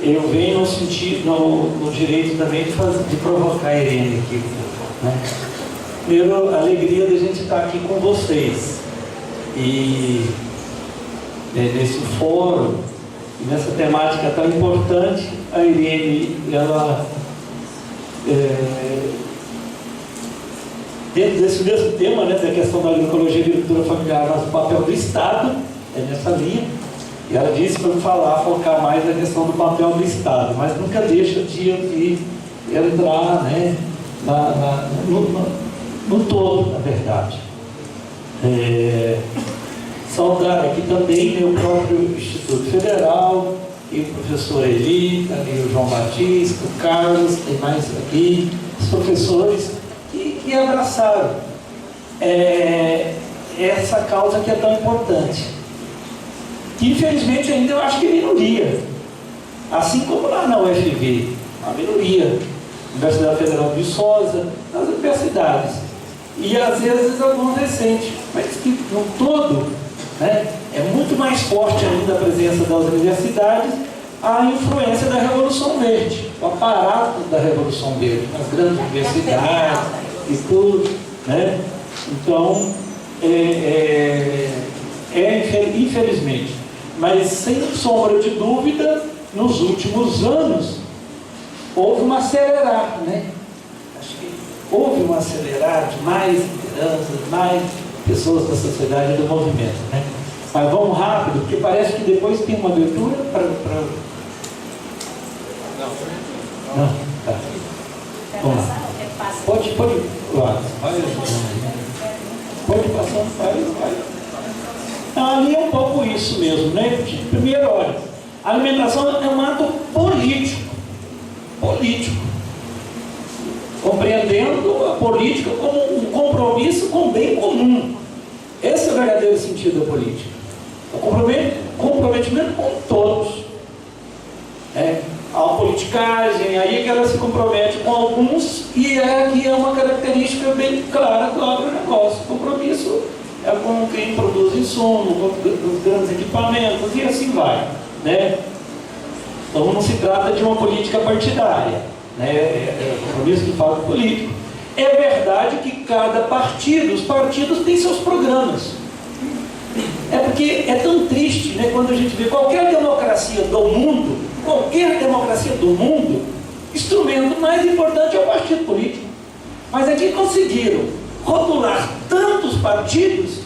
eu venho no direito também de provocar a Irene aqui, né? Primeiro, a alegria de a gente estar aqui com vocês e nesse fórum, nessa temática tão importante. A Irene, ela dentro desse mesmo tema, né, da questão da agroecologia e agricultura familiar, mas o papel do Estado é nessa linha. E ela disse para eu focar mais na questão do papel do Estado, mas nunca deixa de entrar, né, no todo, na verdade. Saudar aqui também, né, o próprio Instituto Federal, e o professor Eli, e o João Batista, o Carlos, tem mais aqui, os professores que abraçaram essa causa que é tão importante. Que infelizmente ainda eu acho que é minoria, assim como lá na UFV, a minoria, Universidade Federal de Viçosa, nas universidades, e às vezes alguns recentes, mas que no todo, né, é muito mais forte ainda a presença das universidades, a influência da Revolução Verde, o aparato da Revolução Verde, as grandes universidades e tudo, né? Então, infelizmente, mas sem sombra de dúvida, nos últimos anos, houve uma acelerada, né? Acho que houve um acelerado de mais lideranças, mais pessoas da sociedade e do movimento, né? Mas vamos rápido, porque parece que depois tem uma abertura para... Não? Tá. Vamos lá. Pode lá. Pode passar, vai. Então, ali é um pouco isso mesmo, né? Primeiro, olha, a alimentação é um ato político, compreendendo a política como um compromisso com o bem comum. Esse é o verdadeiro sentido da política. O comprometimento com todos. A politicagem, aí que ela se compromete com alguns, e aqui é uma característica bem clara do agronegócio. O compromisso é com quem produz insumo, com os grandes equipamentos, e assim vai, né? Então não se trata de uma política partidária, né? É um compromisso de fato político. É verdade que cada partido, os partidos têm seus programas. É porque é tão triste, né, quando a gente vê qualquer democracia do mundo, instrumento mais importante é o partido político. Mas aqui conseguiram rotular tantos partidos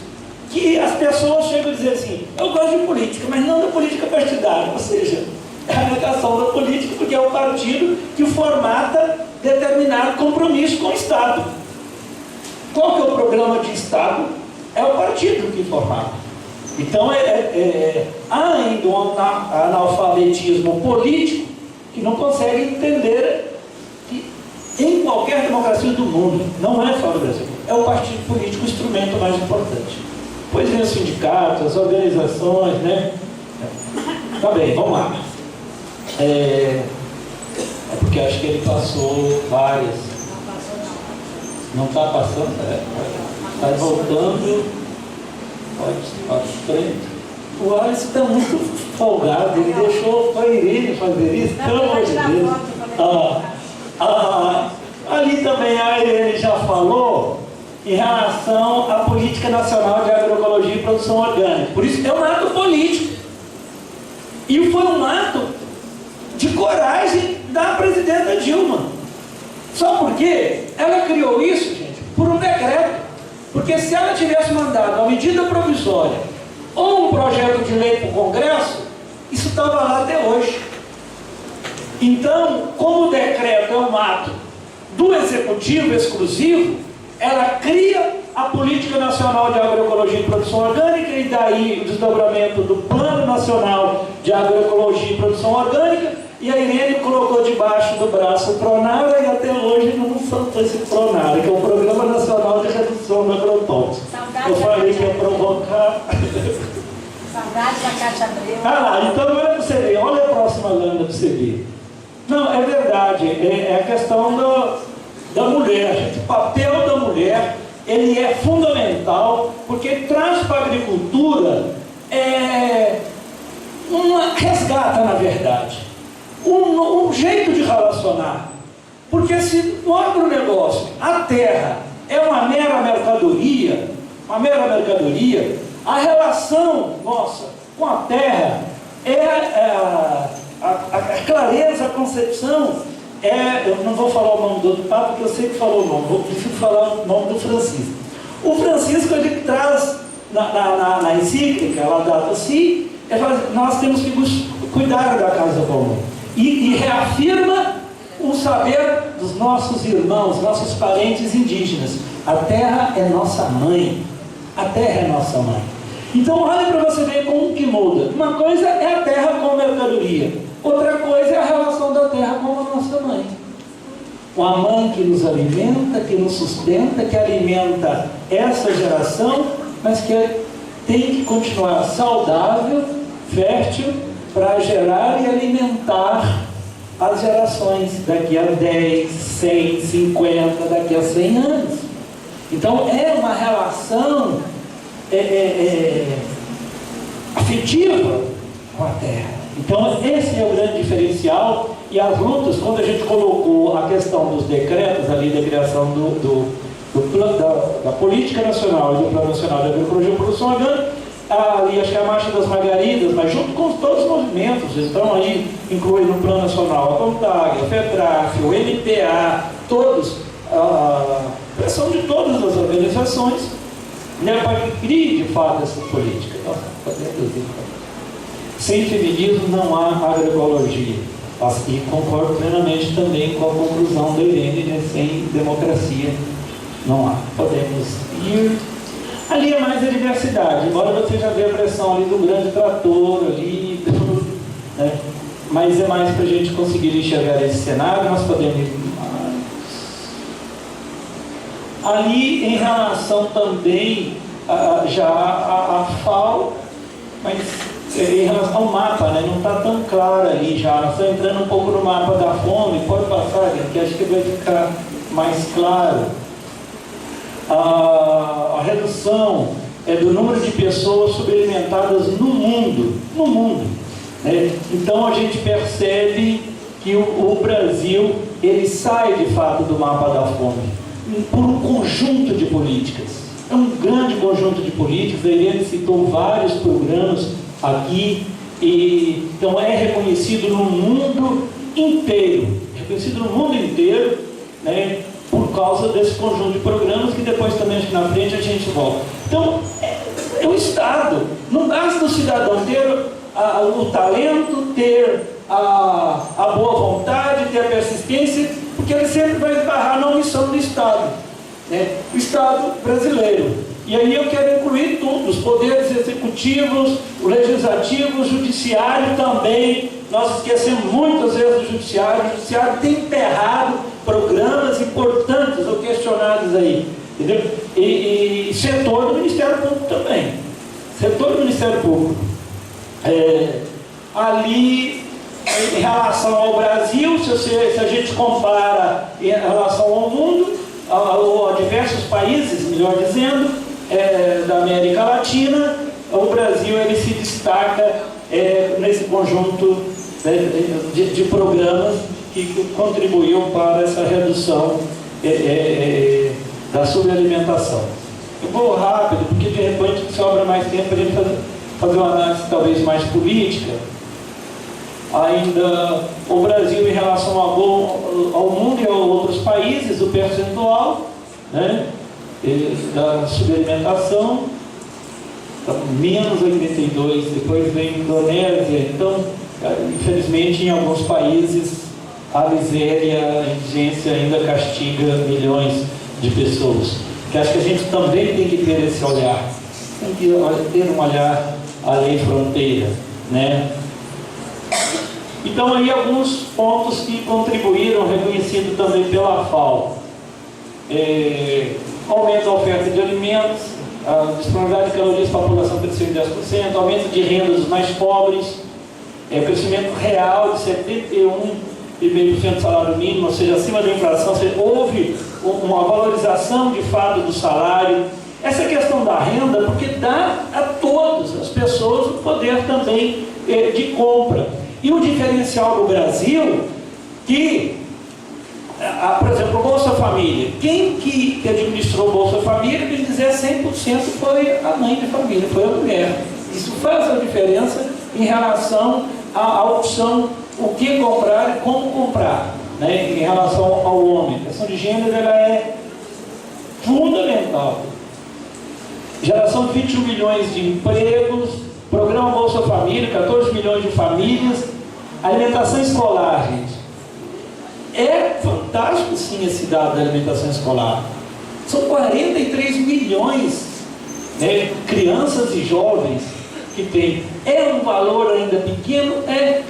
que as pessoas chegam a dizer assim: eu gosto de política, mas não da política partidária. Ou seja, é a negação da política, porque é o partido que formata determinado compromisso com o Estado. Qual que é o programa de Estado? É o partido que formata. Então, há ainda um analfabetismo político que não consegue entender que em qualquer democracia do mundo, não é só no Brasil, é o partido político o instrumento mais importante. Depois vem os sindicatos, as organizações, né? Tá bem, vamos lá. É porque acho que ele passou várias. Não está passando? Está voltando. Pode frente. O Alisson está muito folgado, ele deixou a Irene fazer isso, pelo amor de Deus. Ali também a Irene já falou em relação à Política Nacional de Agroecologia e Produção Orgânica. Por isso é um ato político. E foi um ato de coragem da presidenta Dilma. Só porque ela criou isso, gente, por um decreto. Porque se ela tivesse mandado uma medida provisória ou um projeto de lei para o Congresso, isso estava lá até hoje. Então, como o decreto é um ato do Executivo exclusivo, ela cria a Política Nacional de Agroecologia e Produção Orgânica, e daí o desdobramento do Plano Nacional de Agroecologia e Produção Orgânica, e a Irene colocou debaixo do braço o Pronara, e até hoje não soltou esse Pronara, que é o Programa Nacional de Redução do Agrotóxico. Eu falei que ia provocar. Saudade da Cátia Abreu. Então olha para você ver, olha a próxima lâmina para você ver. Não, é verdade, é a questão da mulher, gente. O papel da mulher, ele é fundamental, porque traz para a agricultura resgata, na verdade, um jeito de relacionar. Porque se no agronegócio a terra é uma mera mercadoria, a relação nossa com a terra a clareza, a concepção, eu não vou falar o nome do outro Papa, porque eu sei que falou o nome, preciso falar o nome do Francisco. O Francisco, ele traz na encíclica, Laudato Si, ele fala assim, nós temos que cuidar da casa comum. E reafirma o saber dos nossos irmãos, nossos parentes indígenas. A terra é nossa mãe. A terra é nossa mãe. Então, olha para você ver como que muda. Uma coisa é a terra como mercadoria. Outra coisa é a relação da terra com a nossa mãe. Uma mãe que nos alimenta, que nos sustenta, que alimenta essa geração, mas que tem que continuar saudável, fértil, para gerar e alimentar as gerações daqui a 10, 100, 50, daqui a 100 anos. Então é uma relação afetiva com a terra. Então esse é o grande diferencial. E as lutas, quando a gente colocou a questão dos decretos ali da criação da Política Nacional e do Plano Nacional de Agroecologia e Produção Orgânica, ali acho que é a Marcha das Margaridas, mas junto com todos os movimentos, então aí inclui no Plano Nacional a CONTAG, a FETRAF, o MTA, todos, a pressão de todas as organizações, né, para que crie de fato essa política. Sem feminismo não há agroecologia. E concordo plenamente também com a conclusão da Irene, né? Sem democracia não há. Podemos ir. Ali é mais a diversidade, embora você já veja a pressão ali do grande trator ali, né? Mas é mais para a gente conseguir enxergar esse cenário. Nós podemos ir mais. Ali em relação também já a FAO, mas em relação ao mapa, né, não está tão claro ali já. Nós estamos entrando um pouco no mapa da fome. Pode passar, que acho que vai ficar mais claro. A redução do número de pessoas subalimentadas no mundo, né? Então a gente percebe que o Brasil, ele sai de fato do mapa da fome por um conjunto de políticas. É um grande conjunto de políticas. A Irene citou vários programas aqui, e então é reconhecido no mundo inteiro, né, por causa desse conjunto de programas, que depois também acho que na frente a gente volta. Então é o Estado, não basta o cidadão ter o talento, ter a boa vontade, ter a persistência, porque ele sempre vai esbarrar na omissão do Estado, né? O Estado brasileiro. E aí eu quero incluir tudo, os poderes executivos, o legislativo, o judiciário também. Nós esquecemos muitas vezes do judiciário. O judiciário tem emperrado programas importantes ou questionados aí, entendeu? E setor do Ministério Público também. Setor do Ministério Público. Ali, em relação ao Brasil, se a gente compara em relação ao mundo, ou a diversos países, melhor dizendo, da América Latina, o Brasil ele se destaca nesse conjunto de programas que contribuiu para essa redução da subalimentação. Eu vou rápido, porque de repente sobra mais tempo para a gente fazer uma análise talvez mais política. Ainda o Brasil em relação ao mundo e a outros países, o percentual, né, da subalimentação, menos 82, depois vem a Indonésia. Então, infelizmente, em alguns países, a miséria, a indigência ainda castiga milhões de pessoas. Que acho que a gente também tem que ter esse olhar, tem que ter um olhar além fronteira, né? Então, aí alguns pontos que contribuíram, reconhecido também pela FAO. Aumento da oferta de alimentos, a disponibilidade de calorias para a população cresceu em 10%, aumento de renda dos mais pobres, crescimento real de 71,5% do salário mínimo, ou seja, acima da inflação, ou seja, houve uma valorização de fato do salário. Essa questão da renda, porque dá a todas as pessoas o poder também de compra. E o diferencial do Brasil, que, por exemplo, o Bolsa Família, quem que administrou o Bolsa Família, bem dizer, 100% foi a mãe de família, foi a mulher. Isso faz a diferença em relação à opção, o que comprar e como comprar, né? Em relação ao homem. A questão de gênero, ela é fundamental. Geração de 21 milhões de empregos, programa Bolsa Família, 14 milhões de famílias, alimentação escolar, gente. É fantástico, sim, esse dado da alimentação escolar. São 43 milhões, né, crianças e jovens que tem. É um valor ainda pequeno?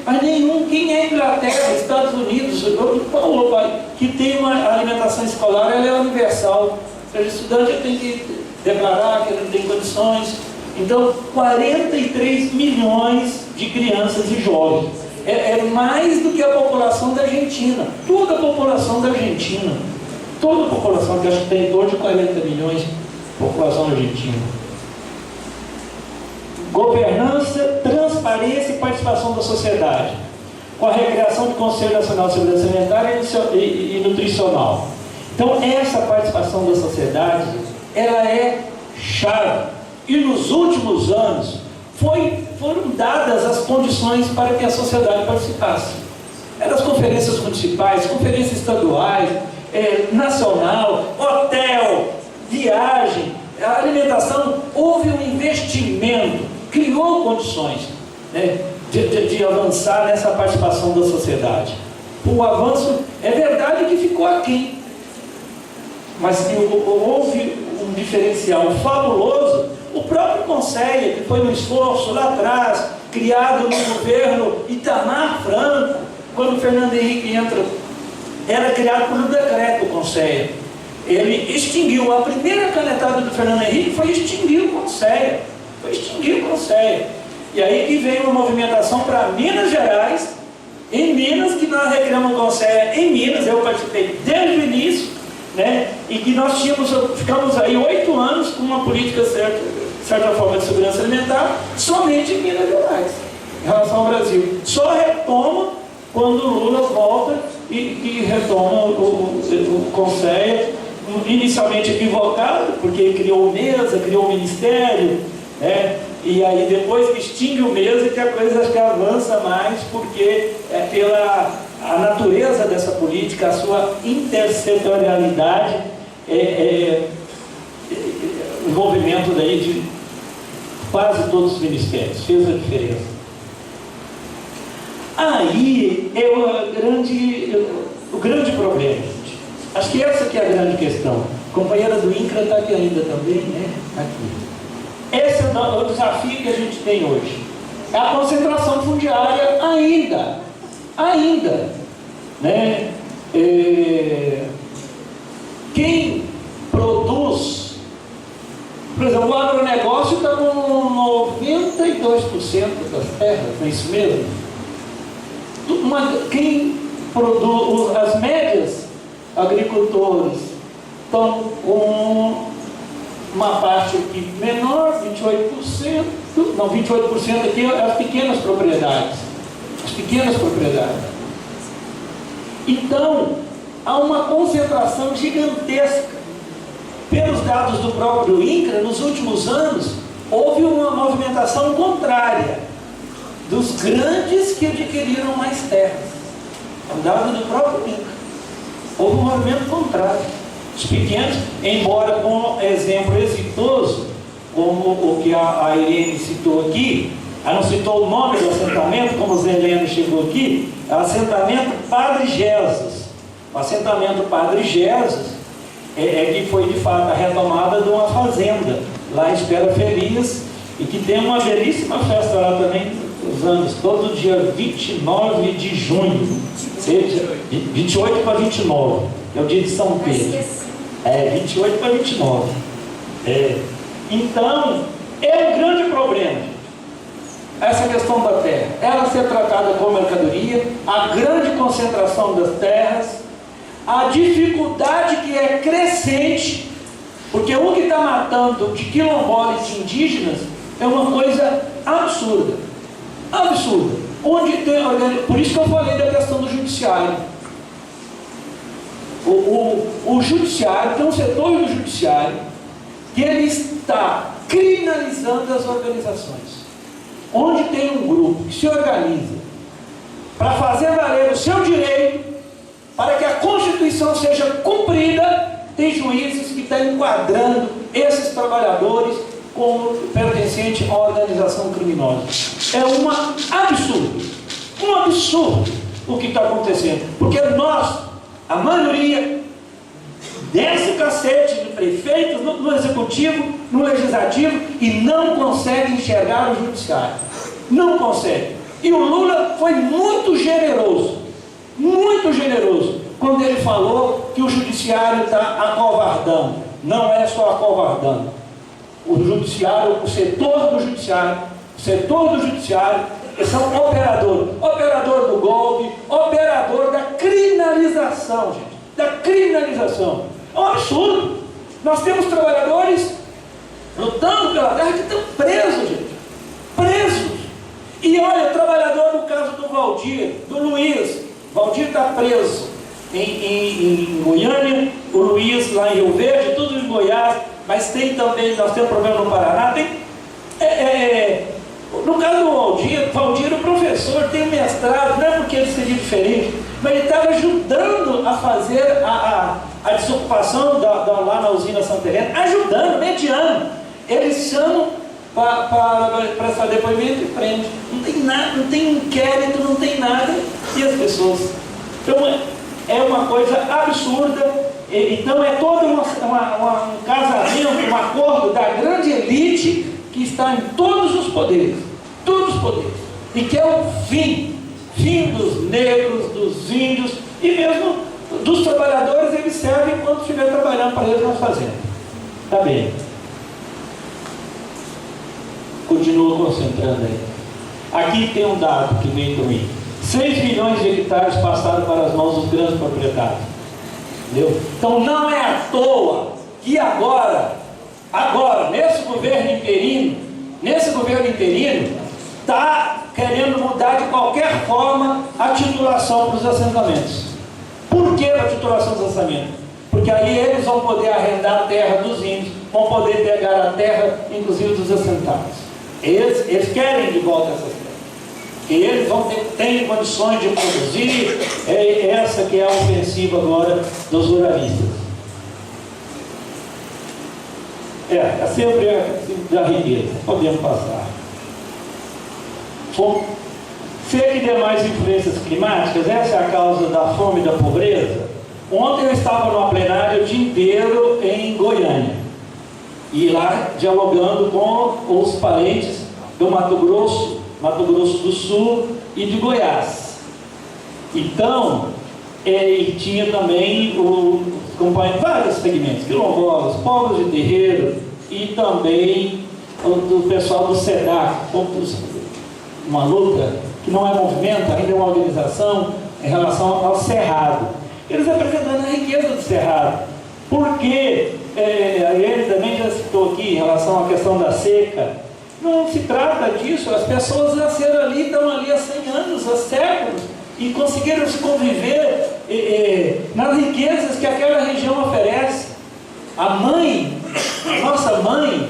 Mas nenhum. Quem é Inglaterra, Estados Unidos, Paulo, que tem uma alimentação escolar, ela é universal. O estudante tem que declarar que ele não tem condições. Então, 43 milhões de crianças e jovens. É mais do que a população da Argentina. Toda a população da Argentina. Toda a população, que acho que tem em torno de 40 milhões de população argentina. Governança, transparência e participação da sociedade, com a recriação do Conselho Nacional de Segurança Alimentar e Nutricional. Então, essa participação da sociedade, ela é chave. E nos últimos anos, foram dadas as condições para que a sociedade participasse. Eram as conferências municipais, conferências estaduais, nacional, hotel, viagem, alimentação. Houve um investimento, criou condições, né, de avançar nessa participação da sociedade. O avanço, é verdade que ficou aquém, mas que houve um diferencial fabuloso. O próprio Conselho, que foi um esforço lá atrás, criado no governo Itamar Franco, quando o Fernando Henrique entra, era criado por um decreto, o Conselho. Ele extinguiu, a primeira canetada do Fernando Henrique foi extinguir o Conselho. E aí que veio uma movimentação para Minas Gerais, em Minas, que nós recriamos o Conselho em Minas. Eu participei desde o início, né? E que nós ficamos aí 8 anos com uma política certa forma de segurança alimentar, somente em Minas Gerais, em relação ao Brasil. Só retoma quando o Lula volta e retoma o Conselho, inicialmente equivocado, porque criou mesa, criou ministério, né? E aí depois que extingue o mesa, que a coisa acho que avança mais, porque é pela a natureza dessa política, a sua intersetorialidade, envolvimento daí de quase todos os ministérios, fez a diferença. Aí é o grande problema, gente. Acho que essa que é a grande questão. A companheira do INCRA está aqui ainda também, né? Aqui. Esse é o desafio que a gente tem hoje. É a concentração fundiária ainda, né? Quem produz, por exemplo, o agronegócio está com 92% das terras, não é isso mesmo? Quem produz, as médias, agricultores, estão com uma parte aqui menor, 28%, não, 28% aqui é as pequenas propriedades. Então, há uma concentração gigantesca. Pelos dados do próprio INCRA, nos últimos anos, houve uma movimentação contrária dos grandes que adquiriram mais terras. É um dado do próprio INCRA. Houve um movimento contrário. Os pequenos, embora com exemplo exitoso, como o que a Irene citou aqui, ela não citou o nome do assentamento, como o Zé Heleno chegou aqui, é o assentamento Padre Jesus. O assentamento Padre Jesus que foi de fato a retomada de uma fazenda lá em Espera Feliz, e que tem uma belíssima festa lá também, os anos, todo dia 29 de junho, 28 para 29, é o dia de São Pedro. 28 para 29. Então, é um grande problema, essa questão da terra, ela ser tratada como mercadoria, a grande concentração das terras, a dificuldade que é crescente, porque o que está matando de quilombolas e de indígenas é uma coisa absurda. Onde tem, por isso que eu falei da questão do judiciário. O judiciário, tem um setor do judiciário que ele está criminalizando as organizações. Onde tem um grupo que se organiza para fazer valer o seu direito, para que a Constituição seja cumprida, tem juízes que estão enquadrando esses trabalhadores como pertencentes a uma organização criminosa. É um absurdo o que está acontecendo, porque nós, a maioria desse cacete de prefeitos no executivo, no legislativo, e não consegue enxergar o judiciário, não consegue. E o Lula foi muito generoso, quando ele falou que o judiciário está acovardando. Não é só acovardando. O judiciário, o setor do judiciário, eles são operador do golpe, operador da criminalização, gente, da criminalização. É um absurdo. Nós temos trabalhadores lutando pela terra que estão presos, gente, presos. E olha, o trabalhador, no caso do Valdir, do Luiz, Valdir está preso em Goiânia, o Luiz lá em Rio Verde, tudo em Goiás, mas tem também, nós temos problema no Paraná, no caso do Valdir, o professor tem um mestrado, não é porque ele seria diferente, mas ele estava ajudando a fazer a desocupação lá na usina Santa Helena, ajudando, mediando. Eles chamam para prestar depoimento e prende. Não tem nada, não tem inquérito, não tem nada, e as pessoas. Então é uma coisa absurda. Então é todo um casamento, um acordo da grande elite que está em todos os poderes, e que é o fim dos negros, dos índios e mesmo dos trabalhadores. Eles servem enquanto estiver trabalhando para eles na fazenda. Tá bem. Continua concentrando aí. Aqui tem um dado que vem também: 6 milhões de hectares passaram para as mãos dos grandes proprietários. Entendeu? Então não é à toa que agora, nesse governo interino, está querendo mudar de qualquer forma a titulação para os assentamentos. Por que a titulação dos assentamentos? Porque aí eles vão poder arrendar a terra dos índios, vão poder pegar a terra, inclusive dos assentados. Eles querem de volta essas terras. Que eles vão ter condições de produzir, essa que é a ofensiva agora dos ruralistas. É sempre da riqueza. Podemos passar. Ser e demais influências climáticas, essa é a causa da fome e da pobreza. Ontem eu estava numa plenária o dia inteiro em Goiânia, e lá dialogando com os parentes do Mato Grosso do Sul e de Goiás. Então, e tinha também vários segmentos, quilombolas, povos de terreiro, e também do pessoal do SEDAC, uma luta que não é movimento, ainda é uma organização em relação ao Cerrado. Eles apresentando a riqueza do Cerrado, porque ele também já citou aqui em relação à questão da seca. Não se trata disso. As pessoas nasceram ali, estão ali há 100 anos, há séculos, e conseguiram se conviver nas riquezas que aquela região oferece. A nossa mãe,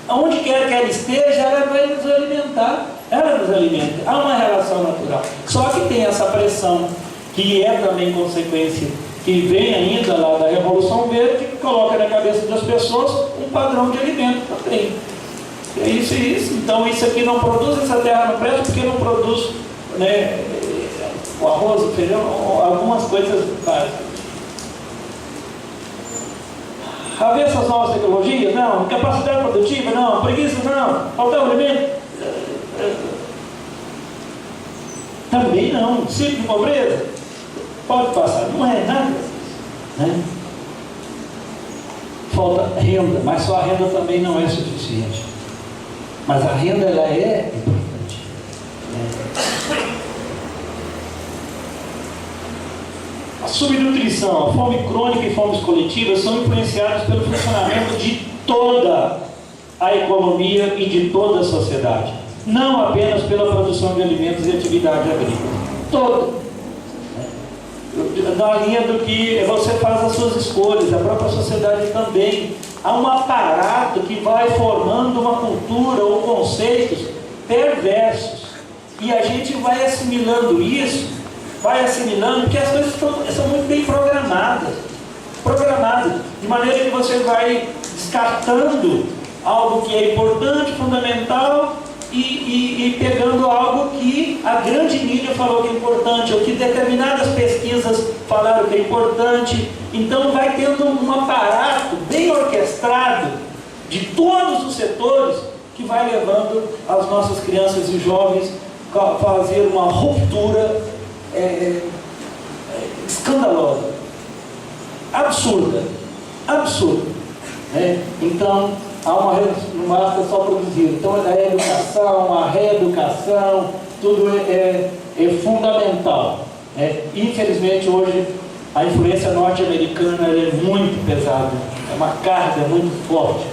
onde quer que ela esteja, ela vai nos alimentar. Ela nos alimenta. Há uma relação natural. Só que tem essa pressão, que é também consequência, que vem ainda lá da Revolução Verde, que coloca na cabeça das pessoas um padrão de alimento também. É isso. Então isso aqui não produz, essa terra não presta porque não produz, né, o arroz, o feijão, algumas coisas básicas. Haver essas novas tecnologias? Não. Capacidade produtiva? Não. Preguiça? Não. Faltar o alimento? Também não. Ciclo de pobreza? Pode passar. Não é nada, né? Falta renda, mas só a renda também não é suficiente. Mas a renda, ela é importante, né? A subnutrição, a fome crônica e fomes coletivas são influenciadas pelo funcionamento de toda a economia e de toda a sociedade. não apenas pela produção de alimentos e atividade agrícola, toda. Na linha do que você faz as suas escolhas, a própria sociedade também. Há um aparato que vai formando uma cultura ou conceitos perversos. E a gente vai assimilando isso, porque as coisas são muito bem programadas. De maneira que você vai descartando algo que é importante, fundamental, e pegando algo que a grande mídia falou que é importante, ou que determinadas pesquisas falaram que é importante. Então vai tendo um aparato bem orquestrado de todos os setores que vai levando as nossas crianças e jovens a fazer uma ruptura escandalosa, absurda. Então não basta só produzir. Então a educação, a reeducação, tudo é fundamental. Infelizmente hoje a influência norte-americana é muito pesada, é uma carga muito forte.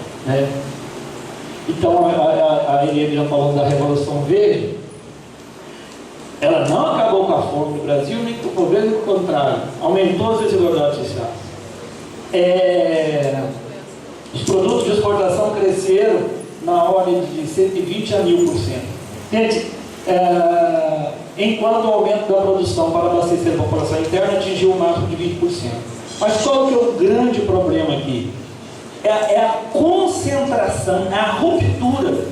Então a Eliane já falando da Revolução Verde, ela não acabou com a fome no Brasil, nem com o governo, pelo contrário, aumentou as desigualdades sociais. Os produtos de exportação cresceram na ordem de 120 a 1000%. Gente, enquanto o aumento da produção para abastecer a população interna atingiu o máximo de 20%. Mas qual que é o grande problema aqui? É a concentração, é a ruptura.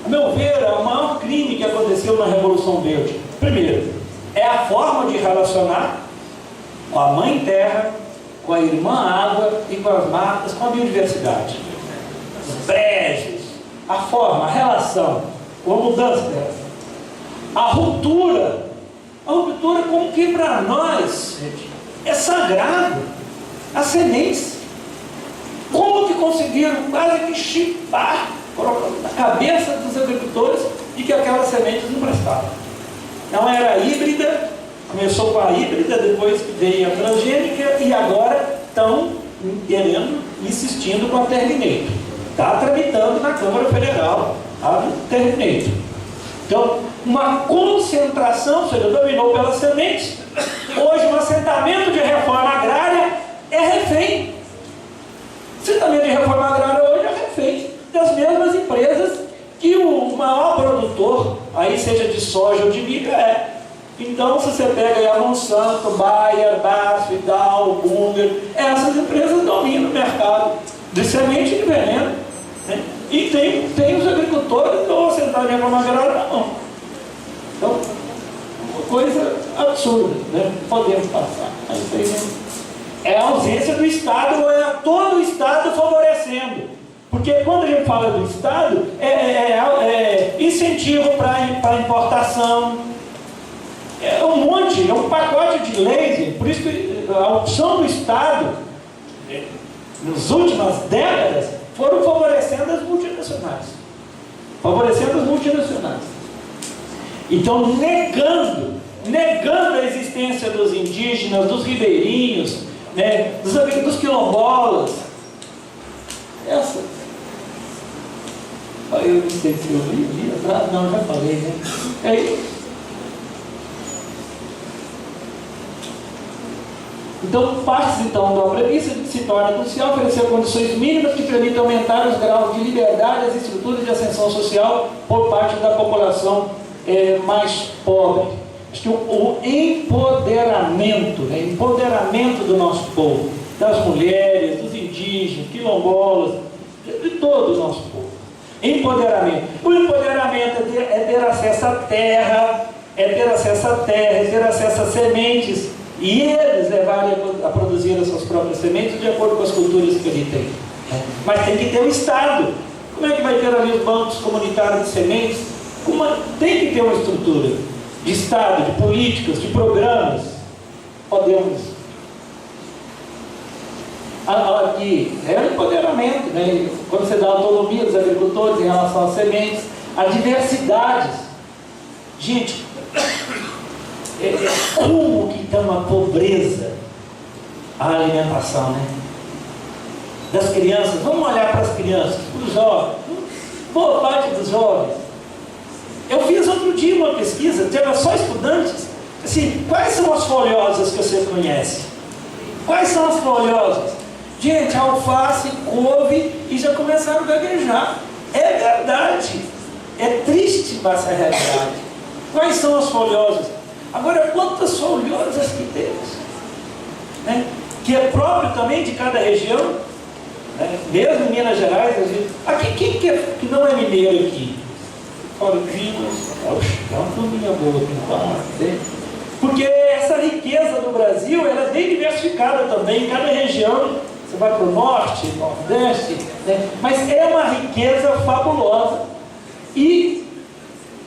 A meu ver, é o maior crime que aconteceu na Revolução Verde. Primeiro, é a forma de relacionar com a Mãe Terra, com a Irmã Água e com as matas, com a biodiversidade. Os brejos, a forma, a relação, a mudança dela. A ruptura como que para nós, gente, é sagrado. As sementes. Como que conseguiram quase que chipar, colocando na cabeça dos agricultores de que aquelas sementes não prestavam. Não era híbrida, começou com a híbrida, depois que veio a transgênica e agora estão insistindo com a Terminator. Está tramitando na Câmara Federal a Terminator. Então, uma concentração, ou seja, dominou pelas sementes. Hoje, um assentamento de reforma agrária é refém. O assentamento de reforma agrária hoje é refém das mesmas empresas que o maior produtor, aí seja de soja ou de milho, é. Então, se você pega aí a Monsanto, Bayer, BASF, Dow, Bunge, essas empresas dominam o mercado de semente e de veneno. E tem os agricultores que estão assentados de reforma agrária na mão. Então, uma coisa absurda, podemos passar. É a ausência do Estado, ou é todo o Estado favorecendo. Porque quando a gente fala do Estado, é incentivo para importação, é um pacote de leis. Por isso que a opção do Estado, nas últimas décadas, foram favorecendo as multinacionais. Então, negando a existência dos indígenas, dos ribeirinhos, dos quilombolas. Eu não sei se eu li atrás, não, já falei, Então, parte então da premissa de que se torna crucial oferecer condições mínimas que permitam aumentar os graus de liberdade e as estruturas de ascensão social por parte da população mais pobre. Acho que o empoderamento do nosso povo, das mulheres, dos indígenas, quilombolas, de todo o nosso povo. Empoderamento. O empoderamento é ter acesso à terra, é ter acesso a sementes, e eles levarem a produzir as suas próprias sementes de acordo com as culturas que ele tem. Mas tem que ter o Estado. Como é que vai ter ali os bancos comunitários de sementes? Tem que ter uma estrutura de Estado, de políticas, de programas. Podemos. Aqui é o empoderamento, quando você dá autonomia aos agricultores em relação às sementes, a diversidades. Gente, como que está uma pobreza a alimentação, das crianças. Vamos olhar para as crianças, para os jovens. Boa parte dos jovens Eu fiz outro dia uma pesquisa, teve só estudantes, assim, quais são as folhosas que você conhece? Quais são as folhosas? Gente, alface, couve, e já começaram a gaguejar. É verdade. É triste passar a realidade. Quais são as folhosas? Agora, quantas folhosas que temos? Né? Que é próprio também de cada região. Né? Mesmo em Minas Gerais, aqui, quem que não é mineiro aqui? Fora de Minas, é uma turminha boa aqui no Paraná. Porque essa riqueza do Brasil, ela é bem diversificada também, em cada região. Você vai para o norte, nordeste, né? Mas é uma riqueza fabulosa. E,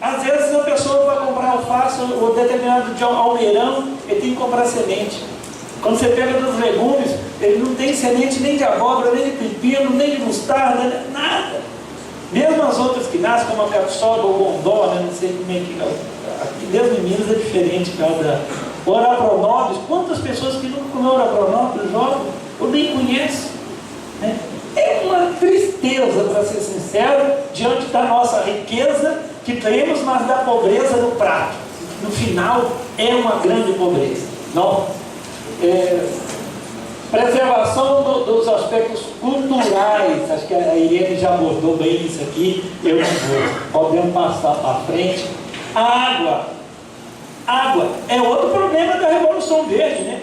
às vezes, a pessoa vai comprar alface ou determinado de almeirão, ele tem que comprar semente. Quando você pega dos legumes, ele não tem semente nem de abóbora, nem de pepino, nem de mostarda, nada. Mesmo as outras que nascem, como a capsoba ou gondó, né? Não sei como é que... Aqui mesmo em Minas é diferente cada... Orapronobis, quantas pessoas que nunca comeu orapronobis jogam ou nem conhecem, né? É uma tristeza, para ser sincero, diante da nossa riqueza que temos, mas da pobreza do prato. No final, é uma grande pobreza. Não. Preservação dos aspectos culturais. Acho que a Irene já abordou bem isso aqui. Eu não vou. Podemos passar para frente. A água é outro problema da Revolução Verde, né?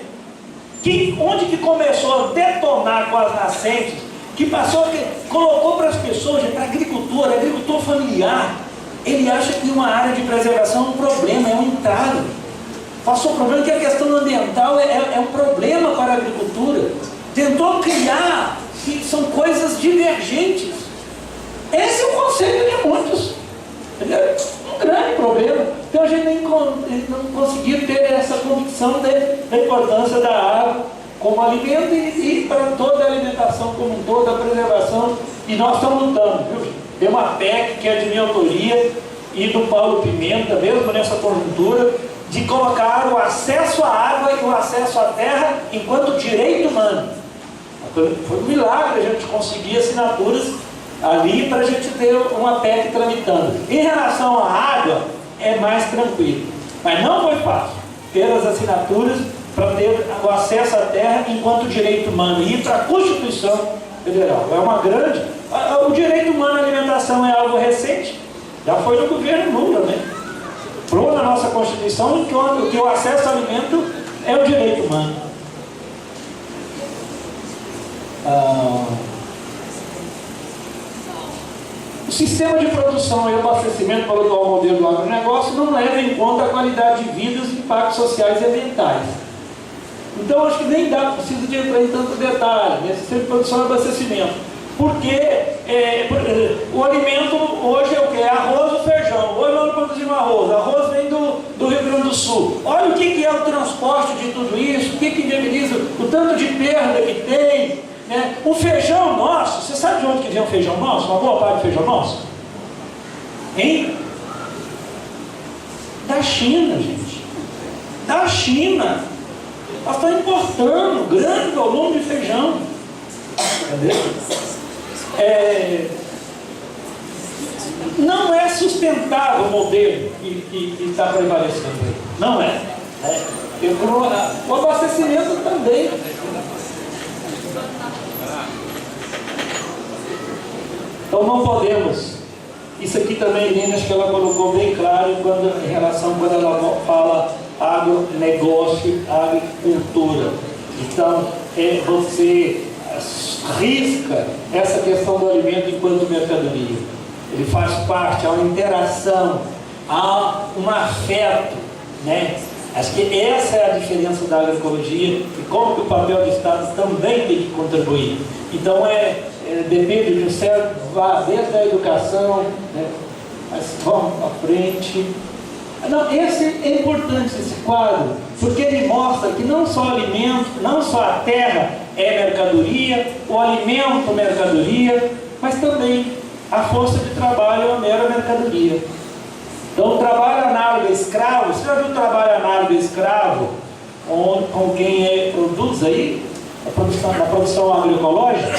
Onde que começou a detonar com as nascentes, que passou, colocou para as pessoas, para agricultor familiar, ele acha que uma área de preservação é um problema, é um entrave. Passou o problema que a questão ambiental é um problema para a agricultura. Tentou criar, que são coisas divergentes. Esse é o conceito de muitos. É um grande problema. Então a gente não conseguiu ter essa convicção da importância da água como alimento e para toda a alimentação como um todo, a preservação. E nós estamos lutando, viu? Tem uma PEC que é de minha autoria e do Paulo Pimenta, mesmo nessa conjuntura, de colocar o acesso à água e o acesso à terra enquanto direito humano. Foi um milagre a gente conseguir assinaturas ali para a gente ter uma PEC tramitando. Em relação à água, é mais tranquilo. Mas não foi fácil ter as assinaturas para ter o acesso à terra enquanto direito humano e ir para a Constituição Federal. É uma grande... O direito humano à alimentação é algo recente. Já foi no governo Lula, né? Pro na nossa Constituição que o acesso ao alimento é o direito humano. O sistema de produção e abastecimento para o atual modelo do agronegócio não leva em conta a qualidade de vida e os impactos sociais e ambientais. Então, acho que nem precisa de entrar em tanto detalhe nesse sistema de produção e abastecimento. Porque o alimento hoje é o que? É arroz ou feijão. Hoje nós produzimos arroz. Arroz vem do Rio Grande do Sul. Olha o que é o transporte de tudo isso, o que indemniza, o tanto de perda que tem. Né? O feijão nosso, você sabe de onde que vem o feijão nosso? Uma boa parte do feijão nosso? Hein? Da China, gente. Da China. Nós estamos importando grande volume de feijão. Entendeu? Não é sustentável o modelo que está prevalecendo. Não é. O abastecimento também. Então não podemos. Isso aqui também, Irene, acho que ela colocou bem claro em relação quando ela fala agronegócio, agricultura. Então, você risca essa questão do alimento enquanto mercadoria. Ele faz parte, há uma interação, há um afeto, né? Acho que essa é a diferença da agroecologia e como que o papel do Estado também tem que contribuir. Então depende que o certo vá desde a educação, né? Mas vamos para frente. Não, esse é importante, esse quadro, porque ele mostra que não só alimento, não só a terra é mercadoria, o alimento mercadoria, mas também a força de trabalho é uma mera mercadoria. Então, o trabalho análogo a escravo, você já viu o trabalho análogo a escravo, com quem produz aí, na produção agroecológica?